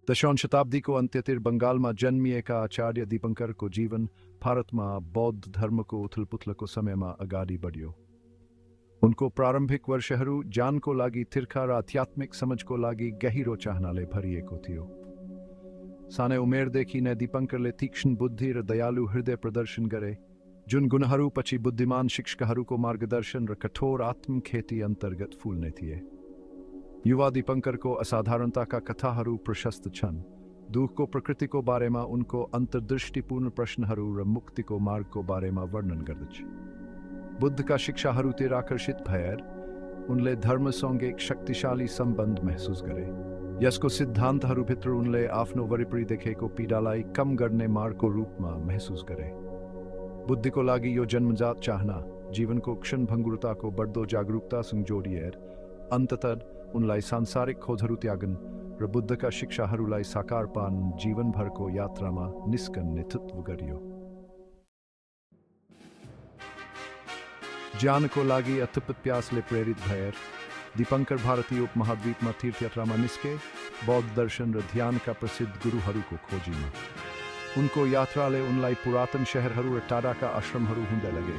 दशौन शताब्दीको अन्त्यतिर बङ्गालमा जन्मिएका आचार्य दीपङ्करको जीवन भारतमा बौद्ध धर्मको उथलपुथलको समयमा अगाडि बढ्यो। उनको प्रारम्भिक वर्षहरू ज्ञानको लागि तिर्खा र आध्यात्मिक समझको लागि गहिरो चाहनाले भरिएको थियो। सानै उमेरदेखि नै दीपङ्करले तीक्ष्ण बुद्धि र दयालु हृदय प्रदर्शन गरे, जुन गुणहरू पछि बुद्धिमान शिक्षकहरूको मार्गदर्शन र कठोर आत्मखेती अन्तर्गत फुल्ने थिए। युवा दीपङ्करको असाधारणताका कथाहरू प्रशस्त छन्। दुःखको प्रकृतिको बारेमा उनको अन्तर्दृष्टिपूर्ण प्रश्नहरू र मुक्तिको मार्गको बारेमा वर्णन गर्दछ। बुद्धका शिक्षाहरूतिर आकर्षित भएर उनले धर्मसँग एक शक्तिशाली सम्बन्ध महसुस गरे। यसको सिद्धान्तहरूभित्र उनले आफ्नो वरिपरि देखेको पीडालाई कम गर्ने मार्गको रूपमा महसुस गरे। बुद्धिको लागि यो जन्मजात चाहना जीवनको क्षणभङ्गुरताको बढ्दो जागरुकतासँग जोडिएर अन्ततः उनलाई सांसारिक खोजहरू त्यागन र बुद्धका शिक्षाहरूलाई साकार पार्न जीवनभरको यात्रामा निस्कन नेतृत्व गरियो। ज्ञानको लागि अथक प्यासले प्रेरित भएर दीपङ्कर भारतीय उपमहाद्वीपमा तीर्थयात्रामा निस्के, बौद्ध दर्शन र ध्यानका प्रसिद्ध गुरुहरूको खोजीमा। उनको यात्राले उनलाई पुरातन शहरहरू र टाढाका आश्रमहरू हुँदै लगे,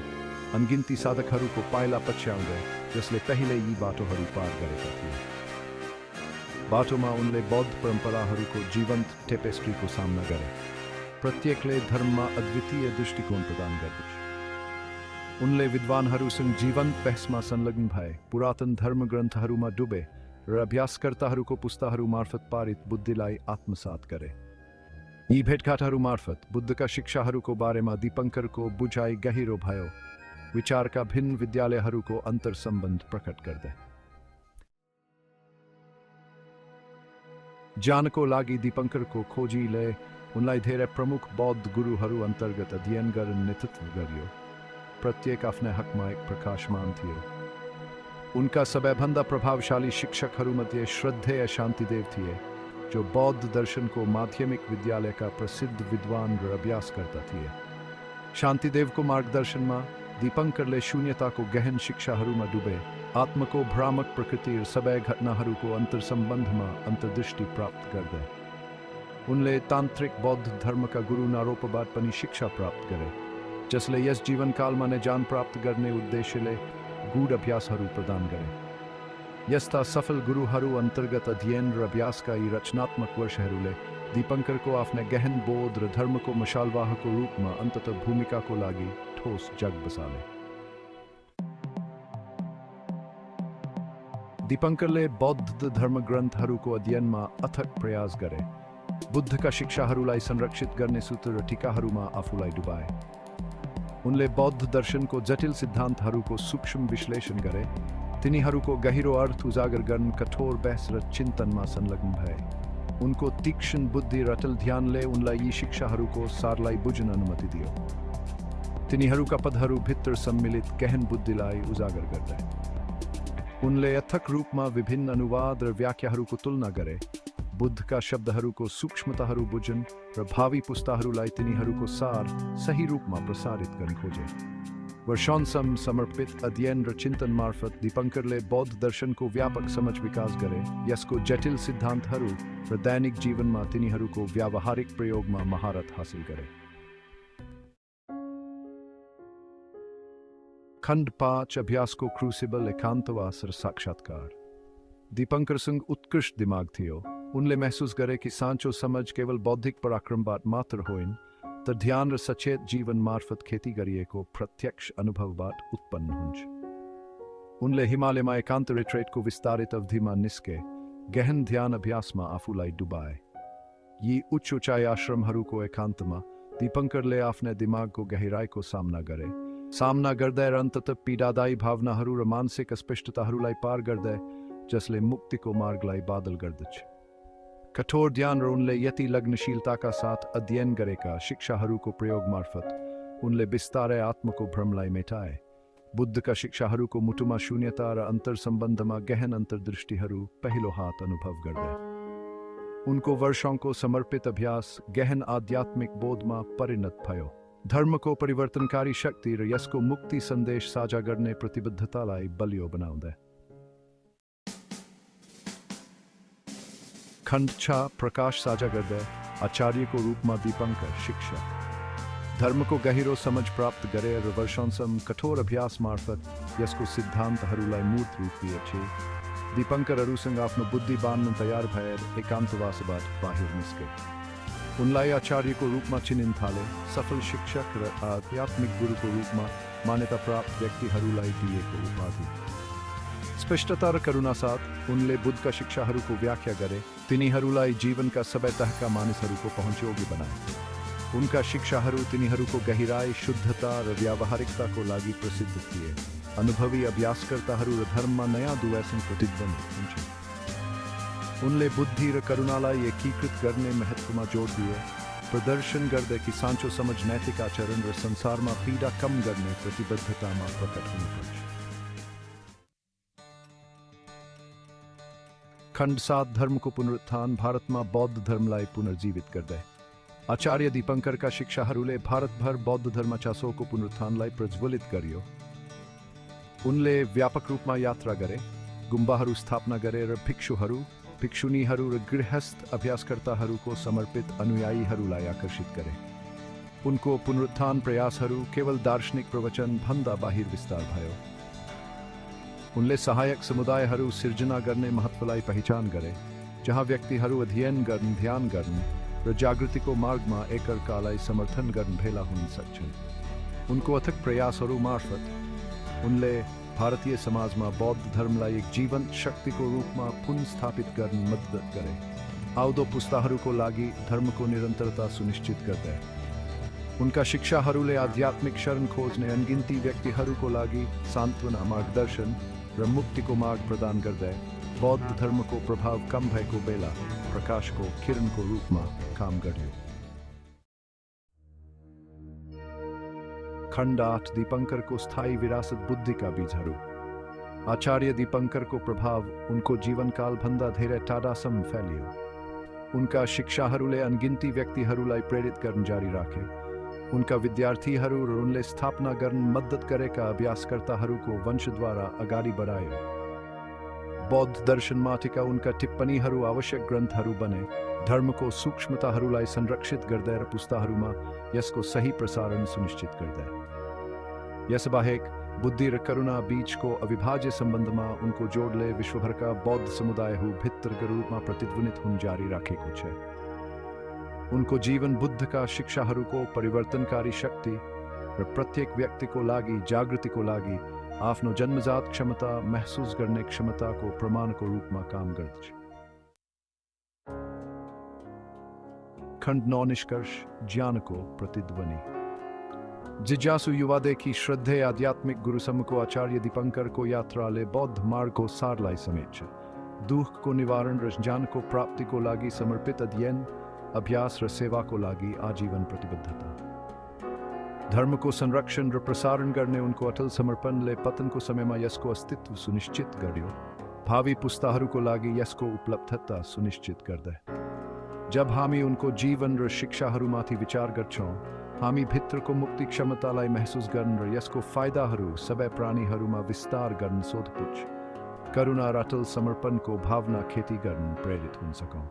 अनगिन्ती साधकहरूको पाइला पछ्याउँदै जसले पहिले यी बाटोहरू पार गरेका थिए। बाटोमा उनले बौद्ध परम्पराहरूको जीवन्त टेपेस्ट्रीको सामना गरे, प्रत्येकले धर्ममा अद्वितीय दृष्टिकोण प्रदान गर्दछ। उनले विद्वानहरूसँग जीवन्त बहसमा संलग्न भए, पुरातन धर्म ग्रन्थहरूमा डुबे र अभ्यासकर्ताहरूको पुस्ताहरू मार्फत पारित बुद्धिलाई आत्मसात गरे। यी भेटघाटहरू मार्फत बुद्धका शिक्षाहरूको बारेमा दीपङ्करको बुझाइ गहिरो भयो, विचारका भिन्न विद्यालयहरूको अन्तर सम्बन्ध प्रकट गर्दै। ज्ञानको लागि दीपङ्करको खोजीले उनलाई धेरै प्रमुख बौद्ध गुरुहरू अन्तर्गत अध्ययन गर्न नेतृत्व गर्यो। प्रत्येक आफ्नै हकमा एक प्रकाशमान थियो। उनका सबैभन्दा प्रभावशाली शिक्षकहरूमध्ये श्रद्धेय शान्तिदेव थिए, जो बौद्ध दर्शनको माध्यमिक विद्यालयका प्रसिद्ध विद्वान र अभ्यासकर्ता थिए। शान्तिदेवको मार्गदर्शनमा दीपङ्करले शून्यताको गहन शिक्षाहरूमा डुबे, आत्मको भ्रामक प्रकृति र सबै घटनाहरूको अन्तर्सम्बन्धमा अन्तर्दृष्टि प्राप्त गर्दै। उनले तान्त्रिक बौद्ध धर्मका गुरु नारोपबाट पनि शिक्षा प्राप्त गरे, जसले यस जीवनकालमा नै ज्ञान प्राप्त गर्ने उद्देश्यले गूढ अभ्यासहरू प्रदान गरे। यस्ता सफल गुरुहरू अन्तर्गत अध्ययन र अभ्यासका यी रचनात्मक वर्षहरूले दीपङ्करको आफ्नै गहन बोध र धर्मको मशालवाहको रूपमा अन्ततः भूमिकाको लागि ठोस जग बसाले। दीपङ्करले बौद्ध धर्म ग्रन्थहरूको अध्ययनमा अथक प्रयास गरे, बुद्धका शिक्षाहरूलाई संरक्षित गर्ने सूत्र र टीकाहरूमा आफूलाई डुबाए। उनले बौद्ध दर्शनको जटिल सिद्धान्तहरूको सूक्ष्म विश्लेषण गरे, तिनीहरूको गहिरो अर्थ उजागर गर्न कठोर बहस र चिन्तनमा संलग्न भए। उनको तीक्ष्ण बुद्धि र अटल ध्यानले उनलाई यी शिक्षाहरूको सारलाई बुझ्न अनुमति दियो। तिनीहरूका पदहरू भित्र सम्मिलित गहन बुद्धिलाई उजागर गर्दै। उनले अथक रूपमा विभिन्न अनुवाद र व्याख्याहरूको तुलना गरे, बुद्धका शब्दहरूको सूक्ष्मताहरू बुझ्न र भावी पुस्ताहरूलाई तिनीहरूको सार सही रूपमा प्रसारित गर्न खोजे। वर्षौंसम्म समर्पित अध्ययन र चिन्तन मार्फत दीपङ्करले बौद्ध दर्शनको व्यापक समझ विकास गरे, यसको जटिल सिद्धान्तहरू र दैनिक जीवनमा तिनीहरूको व्यावहारिक प्रयोगमा महारत हासिल गरे। खण्ड 5 अभ्यासको क्रूसिबल एकान्तवास र साक्षात्कार। दीपङ्करसँग उत्कृष्ट दिमाग थियो। उनले महसुस गरे कि साँचो समझ केवल बौद्धिक पराक्रमबाट मात्र होइन, तर ध्यान र सचेत जीवन मार्फत खेती गरिएको प्रत्यक्ष अनुभवबाट उत्पन्न हुन्छ। उनले हिमालयमा एकान्त रिट्रेटको विस्तारित अवधिमा निस्के, गहन ध्यान अभ्यासमा आफूलाई डुबाए। यी उच्च उचाइ आश्रमहरूको एकान्तमा दीपङ्करले आफ्नै दिमागको गहिराइको सामना गरे, सामना गर्दै र अन्ततः पीडादायी भावनाहरू र मानसिक अस्पष्टताहरूलाई पार गर्दै, जसले मुक्तिको मार्गलाई बादल गर्दछ। कठोर ध्यान र उनले यति लग्नशीलताका साथ अध्ययन गरेका शिक्षाहरूको प्रयोग मार्फत उनले बिस्तारै आत्मको भ्रमलाई मेटाए। बुद्धका शिक्षाहरूको मुटुमा शून्यता र अन्तर्सम्बन्धमा गहन अन्तर्दृष्टिहरू पहिलो हात अनुभव गर्दै। उनको वर्षौंको समर्पित अभ्यास गहन आध्यात्मिक बोधमा परिणत भयो, धर्मको परिवर्तनकारी शक्ति र यसको मुक्ति सन्देश साझा गर्ने प्रतिबद्धतालाई बलियो बनाउँदै। खंड 6 प्रकाश साझा गर्दे आचार्यको रूपमा दीपंकर शिक्षक धर्मको गहिरो समझ प्राप्त गरेर वर्षौंसम्म कठोर अभ्यास मार्फत यसको सिद्धान्तहरूलाई मूर्त रूप दिएछे। दीपंकरहरूसँग आफ्नो बुद्धि बाँध्न तयार भएर एकान्तवासबाट बाहिर निस्के। उनलाई आचार्यको रूपमा चिनिन थाले। सफल शिक्षक र आध्यात्मिक गुरुको रूपमा मान्यता प्राप्त व्यक्तिहरूलाई दिएको उपाधि। स्पष्टता र करुणा साथ उनले बुद्धका शिक्षाहरूको व्याख्या गरे, तिनीहरूलाई जीवनका सबै तहका मानिसहरूको पहुँचयोग्य बनाए। उनका शिक्षाहरू तिनीहरूको गहिराई, शुद्धता र व्यावहारिकताको लागि प्रसिद्ध थिए। अनुभवी अभ्यासकर्ताहरू र धर्ममा नयाँ दुवैसँग प्रतिद्वन्द्वी हुन्छन्। उनले बुद्धि र करुणालाई एकीकृत गर्ने महत्त्वमा जोड दिए, प्रदर्शन गर्दै कि साँचो समझ, नैतिक आचरण र संसारमा पीडा कम गर्ने प्रतिबद्धतामा प्रकट हुनुपर्छ। खण्ड 7 धर्मको पुनरुत्थान भारतमा बौद्ध धर्मलाई पुनर्जीवित गर्दै आचार्य दीपंकरका शिक्षाहरूले भारतभर बौद्ध धर्मचासोको पुनरुत्थानलाई प्रज्वलित गर्यो। उनले व्यापक रूपमा यात्रा गरे, गुम्बाहरू स्थापना गरे र भिक्षुहरू, भिक्षुनीहरू र गृहस्थ अभ्यासकर्ताहरूको समर्पित अनुयायीहरूलाई आकर्षित गरे। उनको पुनरुत्थान प्रयासहरू केवल दार्शनिक प्रवचन भन्दा बाहिर विस्तार भयो। उनले सहायक समुदायहरू सिर्जना गर्ने महत्त्वलाई पहिचान गरे, जहाँ व्यक्तिहरू अध्ययन गर्न, ध्यान गर्न र जागृतिको मार्गमा एकअर्कालाई समर्थन गर्न भेला हुन सक्छन्। उनको अथक प्रयासहरू मार्फत उनले भारतीय समाजमा बौद्ध धर्मलाई एक जीवन्त शक्तिको रूपमा पुनर्स्थापित गर्न मद्दत गरे। आउँदो पुस्ताहरूको लागि धर्मको निरन्तरता सुनिश्चित गर्दै उनका शिक्षाहरूले आध्यात्मिक शरण खोज्ने अनगिन्ती व्यक्तिहरूको लागि सान्त्वना, मार्गदर्शन र मुक्तिको मार्ग प्रदान गर्दै बौद्ध धर्मको प्रभाव कम भएको बेला प्रकाशको किरणको रूपमा काम गर्यो। खण्ड 8 दीपंकरको स्थायी विरासत बुद्धिका बीजहरू। आचार्य दीपंकरको प्रभाव उनको जीवनकाल भन्दा धेरै टाढासम्म फैलियो। उनका शिक्षाहरूले अनगिन्ती व्यक्तिहरूलाई प्रेरित गर्न जारी राखे। उनका विद्यार्थीहरू र उनले स्थापना गर्न मद्दत गरेका अभ्यासकर्ताहरूको वंशद्वारा अगाडि बढायो। बौद्ध दर्शनमाथिका उनका टिप्पणीहरू आवश्यक ग्रन्थहरू बने, धर्मको सूक्ष्मताहरूलाई संरक्षित गर्दै र पुस्ताहरूमा यसको सही प्रसारण सुनिश्चित गर्दै। यसबाहेक बुद्धि र करुणा बीचको अविभाज्य सम्बन्धमा उनको जोडले विश्वभरका बौद्ध समुदायहरू भित्रका रूपमा प्रतिध्वनित हुन जारी राखेको छ। उनको जीवन बुद्धका शिक्षाहरूको परिवर्तनकारी शक्ति र प्रत्येक व्यक्तिको लागि जागृतिको लागि आफ्नो जन्मजात क्षमता महसुस गर्ने क्षमताको प्रमाणको रूपमा काम गर्दछ। खण्ड 9 निष्कर्ष ज्ञानको प्रतिध्वनि। जिज्ञासु युवादेखि श्रद्धेय आध्यात्मिक गुरुसम्मको आचार्य दीपंकरको यात्राले बौद्ध मार्गको सारलाई समेट्छ। दुःखको निवारण र ज्ञानको प्राप्तिको लागि समर्पित अध्ययन, अभ्यास र सेवाको लागि आजीवन प्रतिबद्धता। धर्मको संरक्षण र प्रसारण गर्ने उनको अटल समर्पणले पतनको समयमा यसको अस्तित्व सुनिश्चित गर्यो, भावी पुस्ताहरूको लागि यसको उपलब्धता सुनिश्चित गर्दै। जब हामी उनको जीवन र शिक्षाहरूमाथि विचार गर्छौँ, हामी भित्रको मुक्ति क्षमतालाई महसुस गर्न र यसको फाइदाहरू सबै प्राणीहरूमा विस्तार गर्न सोधपुछ, करुणा र अटल समर्पणको भावना खेती गर्न प्रेरित हुन सकौँ।